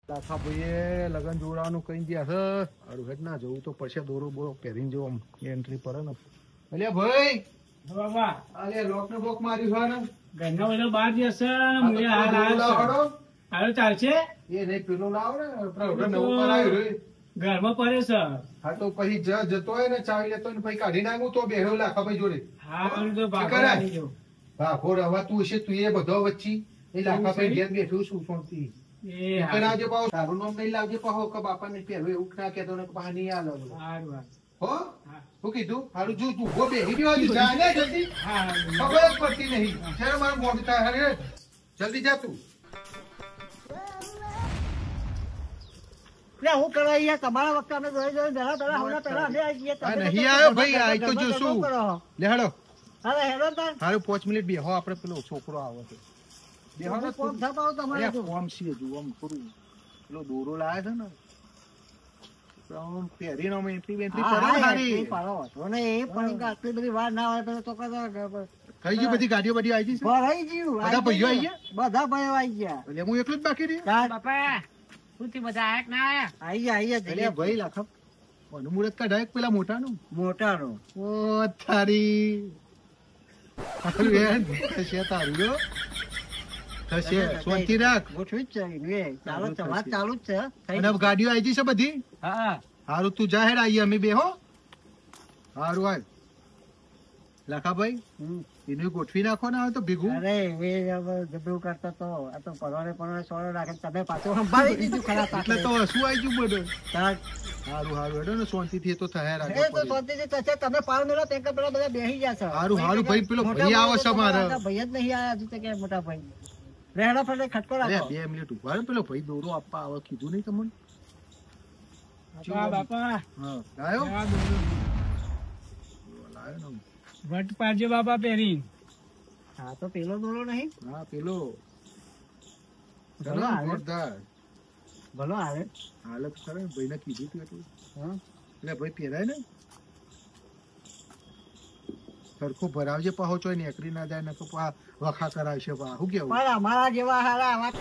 લાખા ભાઈએ લગન જોડાવાનું કઈ ગયા છે અરે હેડ ના જવું તો પછી દોરો બોરો પહેરીને જો એન્ટ્રી પડે ને અલ્યા ભાઈ બાબા અલ્યા લોક ને બોક માર્યું છે ને ઘરના બધા બહાર જશે મુએ હાલ આવ્યો હાલો ચાલશે એ નહીં પેલો લાવ ને નવું કરાયું રે ઘરમાં પડે છે હા તો પછી જતો હોય ને ચાવી લેતો ને પછી કાઢી નાખું તો બેહ્યો લાખા ભાઈ જોડે હા પણ તો ભાખો રવા તું છે તું એ બધો વચ્ચી એ લાખા ભાઈ ઘેર બેઠું શું શાંતિ લાવજે પાહો તારું નામ નહીં લાવજે પાહો કે બાપા ને પહેલું એવું ના કેતો ને પાહા નહીં આલો હો શું કીધું હારું જો તું ઉભો બેહી ગયો જા ને જલ્દી ખબર જ પડતી નહીં ત્યારે મારું મોઢું થાય હરે જલ્દી જા તું હું કરવા યાર તમારા વખતે અમે જોઈ પેલા હમણાં પેલા અમે આવી ગયા નહીં આવ્યો ભાઈ આ તો જો શું લે હેડો અરે હેડો તાર હારું 5 મિનિટ બેહો આપણે પેલો છોકરો આવે છે બેહો ને કોમ થપાવ તમારે તો કોમ છે જો આમ થોડું પેલો દોરો લાવે છે ને આમ પહેરીને આમ એન્ટ્રી બેન્ટ્રી કરે હારી ને એ પણ આટલી બધી વાર ના હોય પેલો ચોક્કસ કઈ ગયું બધી ગાડીઓ બધી આવી ગઈ છે ભરાઈ ગયું બધા ભાઈઓ આવી ગયા બધા ભાઈઓ આવી ગયા એટલે હું એકલો જ બાકી રહ્યો બાપા સુતી બધા આયા કે ના આયા આવી એટલે ભાઈ લાખા કોનું મુહૂર્ત કઢાય પેલા મોટાનું મોટાનો ઓ થારી તારું બેન થશે તારું જો થશે શાંતિ રાખ ગોઠવી જ છે ચાલો છે વાત ચાલુ જ છે અને ગાડીઓ આવી ગઈ છે બધી હા હારું તું જાહેર આવીએ અમે બે હો હારું હાલ લાખાભાઈ એને ગોઠવી નાખો ને હવે તો ભેગું અરે એ જબરું કરતો તો આ તો પરવારે સોળો રાખે તમે પાછું સંભાળી દીધું ખરા એટલે તો શું આવી ગયું બધું તાર હારું હારું હેડો ને શાંતિથી તો થયા એ તો રાખો શાંતિથી થશે તમે પાવ મેળો તે પેલા બધા બેસી જશે હારું હારું ભાઈ પેલો ભાઈ આવે છે મારે ભાઈ જ નહીં આયા હજુ તો કે મોટા ભાઈ રેડો ફરે ખટકો રાખો 2 મિનિટ ઉભા રહો પેલો ભાઈ દોરો આપવા આવે કીધું નહીં તમને બાપા હા લાયો લાયો ને વટ પાડજો બાપા પહેરી હા તો પેલો દોરો નહીં હા પેલો ભલો આવે જોરદાર ભલો આવે હાલત કરે ભાઈને કીધું તું એટલું હા એટલે ભાઈ પહેરાય ને સરખો ભરાવજે પાહો ચોય નીકળી ના જાય ને તો વખા કરાવશે પા શું કેવું પણ અમારા જેવા હારા આવા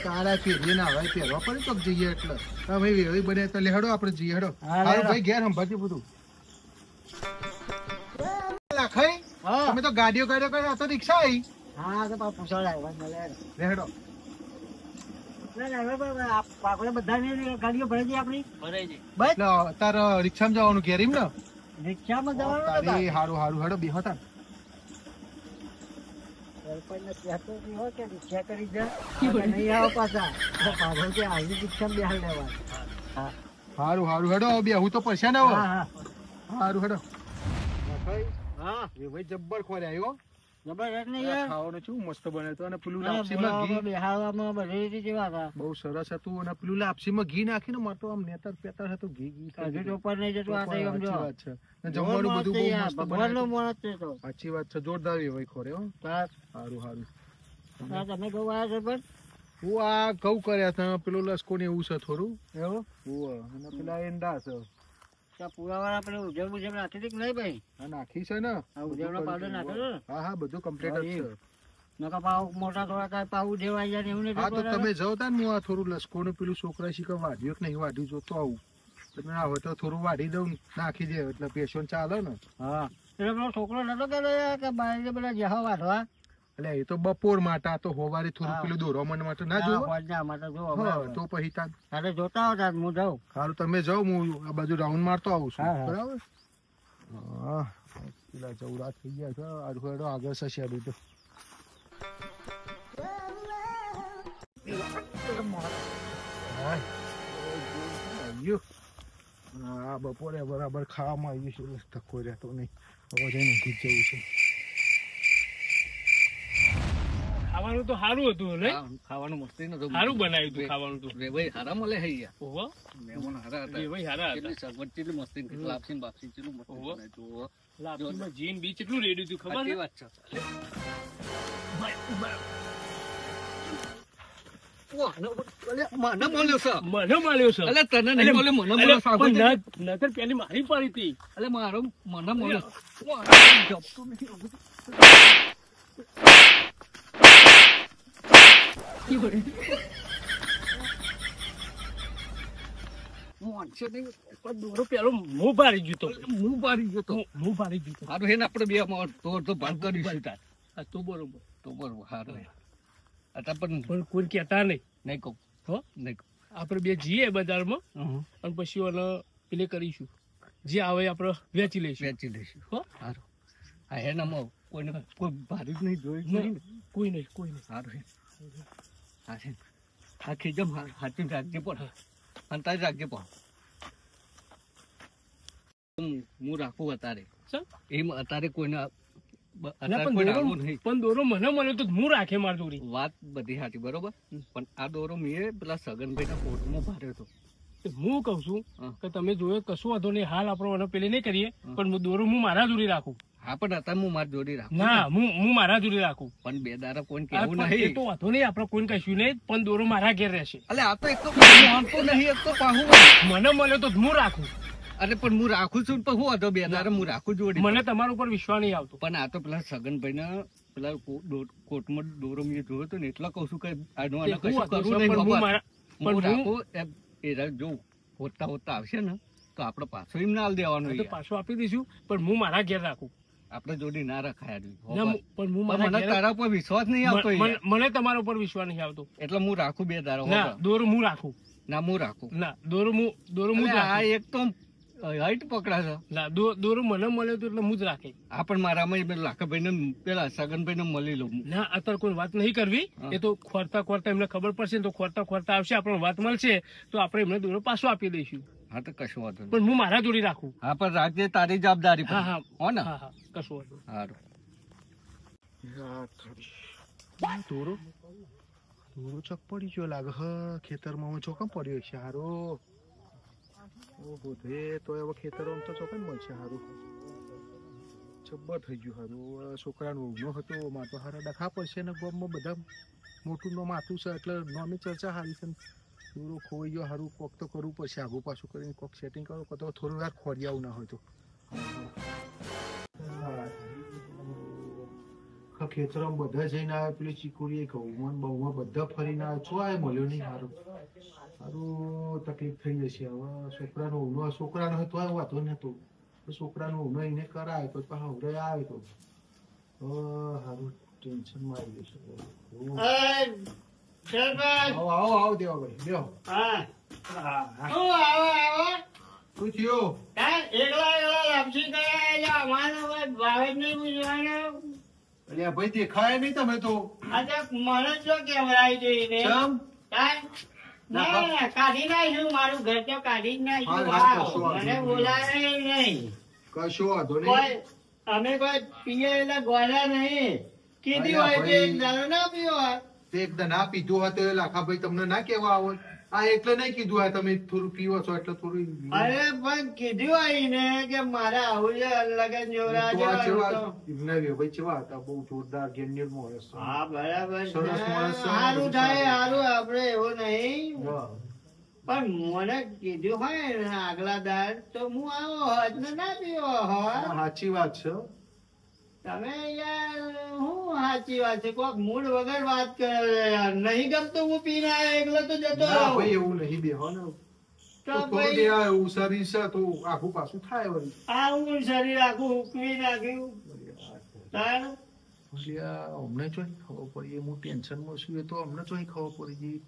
કાળા પહેરીએ ના હવે પહેરવા પડે તો જઈએ એટલે તમે એવી બને તો લેહડો આપણે જઈએ હેડો હારું ભાઈ ઘેર સંભાળજે બધું લાખાઈ તમે તો ગાડીઓ કરી આ તો રિક્ષા આવી હા તો પાછું પૂછવા લાગવા મળે લેહડો આપણે બધા ગાડીઓ ભરાઈ જાય આપણી બસ તાર રિક્ષામાં જવાનું ઘેર એમ ને રિક્ષામાં જવાનું તારી હારું હારું હેડો બેહો તાર સરપંચને કહેતો નહીં હોય કે રિક્ષા કરી જા નહીં આવો પાછા પાછળ કે આવી રિક્ષામાં બેહાડ લેવા હારું હારું હેડો બેહું તો પડશે ને હા હા હારું હેડો હા એ ભાઈ જબ્બર ખોર્યા આવ્યો જબરજસ્ત નહીં યાર ખાવાનું શું મસ્ત બને તો અને પેલું અને લાપસીમાં ઘી બેહાડવામાં બધી રીતે જેવા હતા બહુ સરસ હતું અને પેલું લાપસીમાં ઘી નાખીને મારે તો આમ નેતર પેતર હતું ઘી ઘી હજુ તો ઉપર નહીં જતું આ તો એમ જો સાચી વાત છે અને જમવાનું બધું બહુ મસ્ત ભગવાનનો બનાવ્યું. મોણસ છે તો સાચી વાત છે જોરદાર એ ભાઈ ખોરે હો તાર સારું સારું આ તમે કહું આવ્યા સરપંચ હું આ ઘઉં કર્યા હતા પેલું લસકો ને એવું છે થોડું એવું અને પેલા એંડા છે પુરાવા આપણે ઉજવ ઉજવ નાખી હતી કે નહીં ભાઈ આ નાખી છે ને આ ઉજવનો પાવડર નાખ્યો છે હા હા બધું કમ્પ્લીટ જ છે નકા પાવ મોટા થોડા કાંઈ પાવ ઉજવાઈ જાય ને એવું નહીં હા તો થતું તમે જાઓ તા ને હું આ થોડું લસકો નું પેલું છોકરા શીખવા વાઢ્યું કે નહીં વાઢ્યું જોતો આવું તમે ના હોય તો થોડું વાઢી દઉં નાખી દે એટલે પેશન્ટ ચાલે ને હા એટલે પેલો છોકરો નતો કે બાય બધા જહા વાઢવા એટલે એ તો બપોર માટે આ તો હોવારી થોડું પેલું દોરામણ માટે ના જોવો માટે જો તો પછી તાન તારે જોતા હો તાર હું જાઉં સારું તમે જાઓ હું આ બાજુ રાઉન્ડ મારતો આવું છું હા, હા. બરાબર હા પેલા ચૌરા થઈ ગયા છે આડું હેડો આગળ છે શેડું તો હા બપોરે બરાબર ખાવામાં આવ્યું છે ધક્કો રહેતો નહીં હવે જઈને ઊંઘી જ જવું છે ખાવાનું તો સારું હતું ને ખાવાનું મસ્તી નતું સારું બનાવ્યું હતું ખાવાનું તો ભાઈ હારા મળે હે યાર ઓહો મહેમાન હારા હતા ભાઈ હારા હતા કેટલી સગવડ કેટલી મસ્તી લાપસી ને બાપસી કેટલું મસ્તી ઓહો. બનાવ્યું હતું. ઓહો. લાપસીમાં જીન બી કેટલું રેડી હતું ખબર સાચી છે વાત છે મને મળ્યો છે મને મળ્યો છે અલે તને નહીં મળ્યો મને મળ્યો સાગર છે. નતર પેલી મારી પડી હતી અલે મારો મને મળ્યો જપતું નથી મોનશે નહીં. પણ દોરો પેલો મું ભારી ગયો તો હું પાડી ગયો તો. મું ભારી ગયો તો. હારું હે ને આપણે બે તો ભાગ કરીશું તાર. આ તો બરોબર તો બરોબર હારું હે. અત્યારે પણ પણ કોઈ કહેતા નહીં નહીં કહું. હો નહીં કહું. આપણે બે જઈએ બજારમાં અને પછી એને પેલે કરીશું જે આવે આપણે વેચી લઈશું વેચી લઈશું. હો હારું. હા હે ને અમે કોઈને કોઈ ભારી જ નહીં જોઈ નહીં, કોઈ નહીં કોઈ નહીં હારું હે. હા છે. હા ખીજમ હાથું રાખજે પણ અને તારે રાખજે પણ હું રાખું અત્યારે સર એમ અત્યારે કોઈને ના, અત્યારે પણ કોઈને દોરો આવું નહીં. પણ દોરો મને મળ્યો તો હું રાખે માર દોરી વાત બધી સાચી બરોબર પણ આ દોરો મેં પેલા સગનભાઈના કોર્ટમાં ભર્યો હતો. તો હું કહું છું હા. કે તમે જોયો કશું વાંધો નહીં હાલ આપણો એને પેલી નહીં કરીએ પણ હું દોરો હું મારા જોડી રાખું હા પણ અત્યારે હું મારી જોડી રાખું ના હું મારા જોડી રાખું પણ બે દાડા કોઈને આ કેવું પણ એ નહીં. તો વાંધો નહીં આપણે કોઈને કશું નહીં પણ દોરો મારા ઘેર રહેશે અલે આ તો એક તો માનતો નહીં એક તો પાહું મને મળ્યો તો હું રાખું અરે પણ હું રાખું છું પણ હું હતો બે દાડા હું રાખું જોડી મને તમારા ઉપર વિશ્વાસ નહીં આવતો પણ આ તો પેલા સગનભાઈ ને પેલા કોર્ટમાં દોરો મેં જોયો હતો ને એટલે કઉ છું કે આનું આને તે હું કશું વાંધો કરવું છે, નહીં પણ હું બાબા. મારા- હું પણ હું- રાખું એ જો હોતા હોતા આવશે ને તો આપણે પાછો એમ ના આલ દેવાનું તો યાર. પાછું આપી દઈશું પણ હું મારા ઘેર રાખું આપણે જોડી ના રખાય ના, પણ પણ હું મારા મને ઘેર તારા ઉપર વિશ્વાસ નહીં આવતો યાર. મને તમારા ઉપર વિશ્વાસ નહીં આવતો એટલે હું રાખું બે દાડા ના હોતા. દોરો હું રાખું ના હું રાખું ના દોરો હું જ અલે આ રાખું એક તો હાઈટ પકડા છે. ના દોરો મને મળ્યો તો એટલે હું જ રાખે આ પણ મારામાં લાખાભાઈ ને પેલા સગનભાઈ ને મળી લઉં. ના અત્યારે કોઈ વાત નહીં કરવી હા. એ તો ખોરતા ખોરતા એમને ખબર પડશે ને તો ખોરતા ખોરતા આવશે આપણને વાત મળશે તો આપણે એમને દોરો પાછો આપી દઈશું હા તો કશું વાંધો નહીં. પણ હું મારા જોડી રાખું હા પણ રાખજે તારી જવાબદારી હા પણ. હા હો ને હા હા કશું વાંધો નહીં. સારું. દોરો ચોક પડી ગયો લાગે હ ખેતરમાં હું ચોકમ પડ્યો છે હારો ઓહો તે તો હવે ખેતરમાં તો ચોકમ મળશે હારું જબ્બર થઈ ગયું હારું છોકરાનો ઊંઘનો હતો મારે તો હારા ડખા પડશે ને ગામમાં બધા મોટું નો માથું છે એટલે નોમી ચર્ચા હારી છે દોરો ખોઈ ગયો હારું કોક તો કરવું પડશે આગું પાછું કરીને કોક સેટિંગ કરો તો થોડું વાર ખોરિયાવું ના હોય તો ખેતરમાં બધા જઈને આવ્યા પેલી ચીકુડી ઘઉંમાં બહુમાં બધા ફરીને આવ્યા છો આ મળ્યો નહીં સારું સારું તકલીફ થઈ જશે હવે છોકરાનો હતો આ વાતો નતો છોકરાનો ઊનો એને કરાય તો હવે આવે તો સારું ટેન્શન માં આવી જશે આવો દેવાભાઈ લ્યો શું થયું અલ્યા ભાઈ દેખાય નહીં તમે તો મને જો કેવડાઈ જઈને ચમ કાઢી નાખ્યું મારું ઘર તો કાઢી જ હા, હા, કશો નાખ્યું વાંધો મને નહીં. બોલાવે નહીં કશો વાંધો નહીં કોઈ અમે કોઈ પીએ એટલે ગોળા નહીં કીધી અલ્યા હોય ભાઈ. તે દારૂ ના પીવો હોય. તે એકદમ ના પીધું હોય તો એ લાખાભાઈ તમને ના કેવા આવો આ એટલે નહીં કીધું હોય તમે થોડું પીવો છો એટલે થોડું અરે પણ કીધું હોય ને કે મારે આવું છે લગન જોરા તો આ જવાનું તો. એમના ભાઈ ચેવા હતા બહુ જોરદાર ગેન્યુઅલ માણસ છે. હા બરાબર છે. સરસ માણસ છે. સારું થાય સારું આપડે એવું નહીં હા. પણ મને કીધું હોય ને આગલા દાડ તો હું આવો હોત ને ના પીવો હોત સાચી વાત છે તમે યાર હું સાચી વાત છે કોક મૂળ વગર વાત કરે છે યાર નહીં ગમતું હું પીને આવ્યો એકલો તો જતો ના રહું. ભાઈ એવું નહીં બેહો ને તો થોડું ભાઈ બે આ એવું શરીર છે તો આખું પાછું થાય વળી આ હું શરીર આખું ઉકવી નાખ્યું તાર પછી આ અમને ચોઈ ખબર પડી એ હું ટેન્શનમાં છું એ તો અમને ચોઈ ખબર પડી ગઈ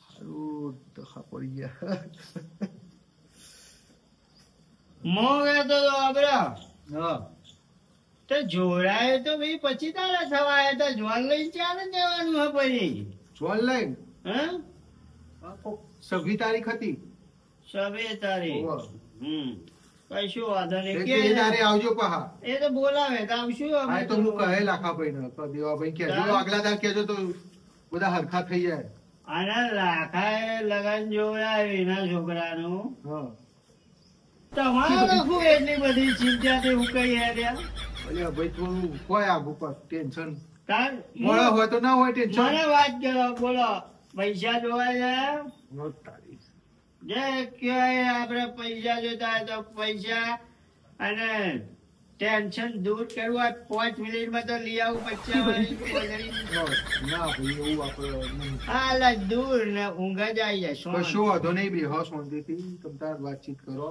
સારું દખા પડી ગયા મો કહેતો તો અબરા હા તો જોડાય તો ભાઈ પછી તારા થવાય તો જોન લઈને ચાલે જવાનું હે પછી ઓનલાઈન હા 26 તારીખ હતી સવે તારીખ ઓવા. કશું વાંધો નહીં એક કે બે દાડે આવજો પહા એ તો બોલાવે તો આવશું અમે આ તો હું કહે લાખાભાઈ ને દેવાભાઈ કહેજો આગલા દાડ કહેજો તો બધા હરખા થઈ જાય આના લાખાએ લગન જોડાય એના છોકરાનું હા તમારે શું એટલી બધી ચિંતા તે હું કઈ હેર્યા અલ્યા ભાઈ થોડું કોઈ આગુ પાછું ટેન્શન તાર મોડા હોય તો ના હોય ટેન્શન મને વાત કરો બોલો પૈસા જોવાય છે નોટ તારી. જે કહેવાય આપણે પૈસા જોતા હોય તો પૈસા અને ટેન્શન દૂર કરવું આ 5 મિનિટમાં તો લઈ આવું બચ્ચા વાળી કોથળી. ના ભાઈ એવું આપણે નહીં. હાલા દૂર ને ઊંઘ જ આવી જાય શું? કશો વાંધો નહીં, બેહો શાંતિથી તમ તાર વાતચીત કરો.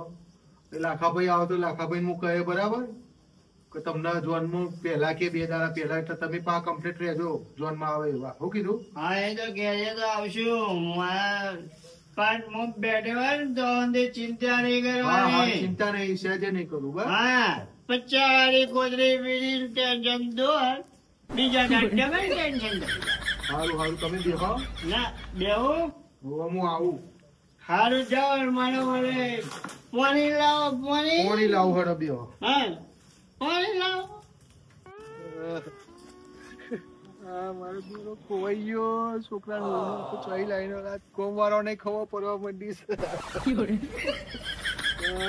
એ લાખાભાઈ આવે તો લાખાભાઈ હું કહે બરાબર કે તમને જોનમાં પહેલા કે 2 દાડા પહેલા એટલે તમે પા કમ્પ્લીટ રહેજો જોનમાં આવે એવા. શું કીધું? હા એ તો ઘેરે તો આવશું. પણ હું બેઠો હોય ને તો અંદર ચિંતા નહીં હા હા કરવાની. ચિંતા નહીં, સહેજે નહીં કરું બસ. હા 50 વાળી કોથળી બીજી ટેન્શન દૂર, બીજા ડબલ ટેન્શન દૂર. સારું સારું તમે બેહો. ના બેહું હવે હું આવું. હારું જાઓ મને પાણી લાવો પાણી. પાણી લાવું હેડો બેહો. હા પાણી લાવો. મારો દીકરો ખોવાઈ ગયો. છોકરાનો ચોઈ લાઈનો કોમવારો નહીં ખબર પડવા માંડી છે.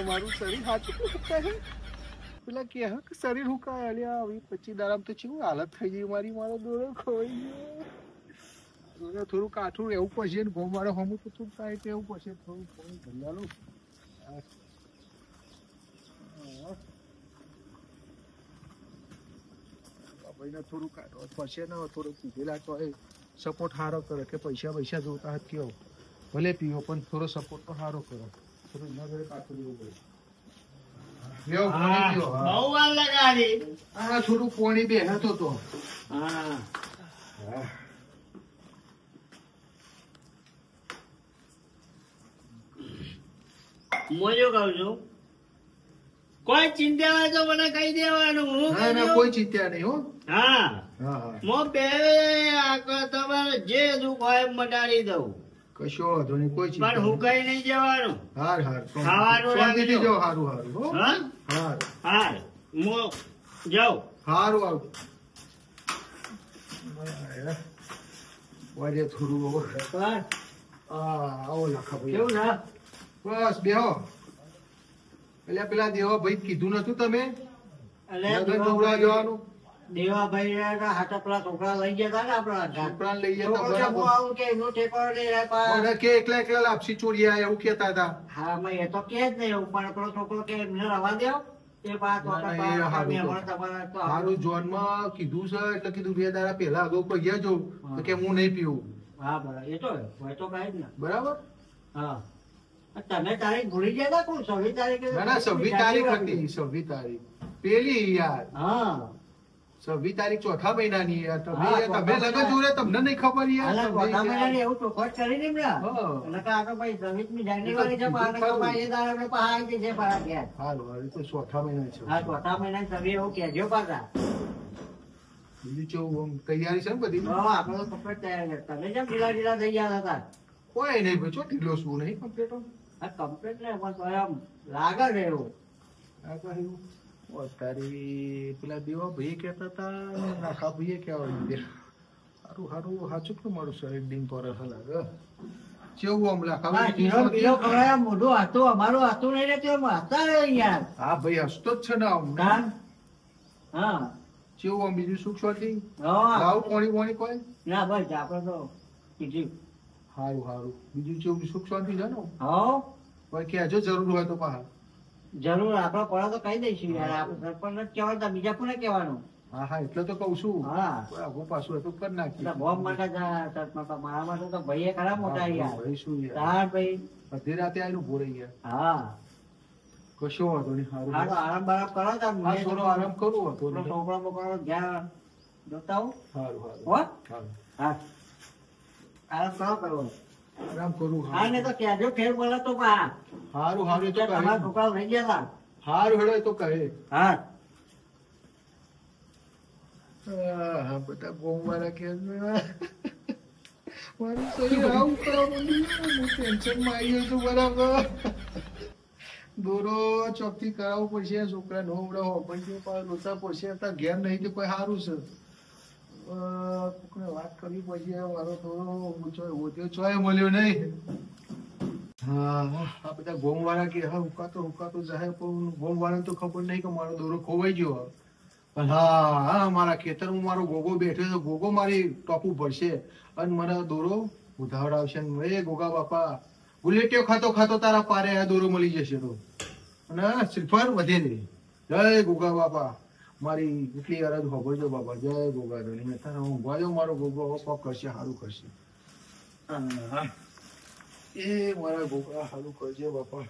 મારું શરીર હાચું પેલા કે શરીર હુકાય અલ્યા આવી 25 દાડામાં તો કેવું હાલત થઈ ગઈ મારી. મારો દોરો ખોવાઈ ગયો. દોરો થોડું કાઠું રહેવું પડશે ને ગોમવારો હમું તો થોડું ટાઈટ રહેવું પડશે. થોડું પાણી ભરવાનું. ભાઈને થોડું કાઢવા પડશે ને થોડું પીધેલા તો સપોર્ટ સારો કરે કે પૈસા જોતા હતા કેવો ભલે પીવો પણ થોડો સપોર્ટ તો સારો કરો. થોડું એના ઘરે કાઢું દેવું પડે. લેવો પાણી પીવો. બહુ વાર લગાડી. આ થોડું પાણી બેહતો તો. હા હું શું કઉ છું, કોઈ ચિંતા હોય તો મને કહી દેવાનું. હું ના ના કહી કોઈ ચિંતા નહીં હો. દઉં. હા હા હા હું બે તમારે જે દુઃખ હોય એમ મટાડી દઉં, કશો વાંધો નહીં, કોઈ પણ ચિંતા હું નહીં. કઈ નહીં જવાનું. હાર હાર ખાવાનું શાંતિથી રાખજો. જાઓ. હારું હારું હો. હા હાર હા હું જાઉં. હારું આવજો. વાજે થોડું આવો લાખા ભાઈ. કેવું ના બસ બેહો. પેલા દેવા ભાઈ કીધું નતું તમે લગન જોવડાવવા જવાનું? દેવાભાઈ હાથા પેલા છોકરા લઈ ગયા હતા ને આપડા છોકરાને લઈ જતા છોકરો બરાબર. આવું કે એમનું ઠેકાણું નહીં રહે પા. મને કે એકલા લાપસી ચોરીયા એવું કેતા હતા. હા મેં એ તો કે જ નહીં એવું, પણ પેલો છોકરો કે એમને રવા દેવ એ બા ના, ના, એ હારું તો. તમારે તો હારું જોનમાં કીધું છે એટલે કીધું 2 દાડા પહેલા અગાઉ કહી જો તો કે હું નહીં પીવું. હા બરાબર એ તો હોય તો કઈ જ ને. બરાબર. હા તમે તારીખ ભૂલી ગયા હતા કોણ? 26 તારીખે ના ના 26 તારીખ હતી. 26 તારીખ પેલી યાર. હા 26 તારીખ ચોથા મહિનાની યાર. તમે હા, યાર, તમે ચોથા લગન જોડે તમને નહીં ખબર યાર. અલા, તમે ચોથા યાર. મહિનાની એવું ચોખવટ કરી ને એમને. હા. એટલે કે આ તો ભાઈ 26મી જાન્યુઆરી છે, પણ આ તો ભાઈ એ દાડે આપણે પહાડ છે પાછા ઘેર. હારું હારું તો ચોથા મહિના છે. હા ચોથા મહિના તમે એવું કહેજો પાછા. બીજું કેવું આમ તૈયારી છે ને બધી? હા આપણે તો કમ્પ્લીટ તૈયાર છે. તમે જેમ ઢીલા થઈ ગયા હતા. કોઈ નહીં ભાઈ, ચો ઢીલો શું નહીં કમ્પ્લીટ. આ કમ્પ્લીટ ને પણ તો એમ લાગે છે એવું. આ કહ્યું તારી પેલા દેવા ભાઈ કહેતા હતા નાખા ભાઈએ કહેવા દીધે. સારું સાચું કે મારું શરીર ડીમ પર લાગે. કેવું આમ લાખા હા, ઢીલો બીલો ખવડાવ્યા, મોઢું હતું અમારું હતું નહીં ને તે હતા ને યાર. હા ભાઈ હસતો જ છે ને આમ. કાન? હા કેવું આમ બીજું સુખ શાંતિ? હા લાવ પાણી કોઈ? ના બસ આપડે તો કીધું. સારું બીજું કેવું સુખ શાંતિ છે ને? હા કોઈ કહેજો જરૂર હોય તો પાછા. જરૂર આપડે પડે તો કહી દઈશું યાર. આપણે સરપંચ જ કહેવાનું, બીજા કોને કહેવાનું? હા એટલે તો કઉ છું. હા કોઈ આગું પાછું હતું કરી નાખીએ. એટલે બોમ્બ માટે જ સરપંચ તો મારા માટે તો ભાઈ ખરા મોટા યાર. ભાઈ શું યાર, તાર ભાઈ. અડધી રાતે આવીને ઉભો રહી ગયા. હા કશો વાંધો નહીં. હા તો સારું આરામ બારામ કરો તો હા થોડો આરામ કરું હતો. છોકરો બોકરો ધ્યાન જોતા હું. સારું હો સારું હા આરામ કરો કરવો. આરામ કરું. હા ને તો કહેજો ફેર બોલે તો પા. સારું એ તો તમારા કહે. છોકરા લઈ ગયા હતા. સારું હેડો એ તો કહે. હા હા બધા ગોમવાળા કે મારું શરીર આવું કરવા માંડ્યું. હું ટેન્શનમાં આવી ગયો છું બરાબર. દોરો ચોકથી કરાવવું પડશે. છોકરા નો ઉડાવો પણ લોચા પડશે. અત્યારે ઘેર નહીં તો કોઈ સારું છે. કોઈને વાત કરવી પડશે. મારો થોડો ચોય મળ્યો નહીં. હા આ બધા ગોમવાળા કે હા હુકાતો જાય પણ ગોમવાળાને તો ખબર નહીં કે મારો દોરો ખોવાઈ ગયો. પણ હા મારા ખેતરમાં મારો ગોગો બેઠો છે. ગોગો મારી ટોપું ભરશે અને મને દોરો ઉધાવડાવશે. એ ગોગા બાપા ગુલેટીઓ ખાતો તારા પારે આ દોરો મળી જશે તો. અને શ્રીફળ વધે નહીં. જય ગોગા બાપા મારી એટલી અરજ ખબર બાપા જય ગોગા ધણી તારે ઊંઘવા જાઉં મારો ગોગો પગ કરશે સારું કરશે એ મારા ગોગા સારું કરજે બાપા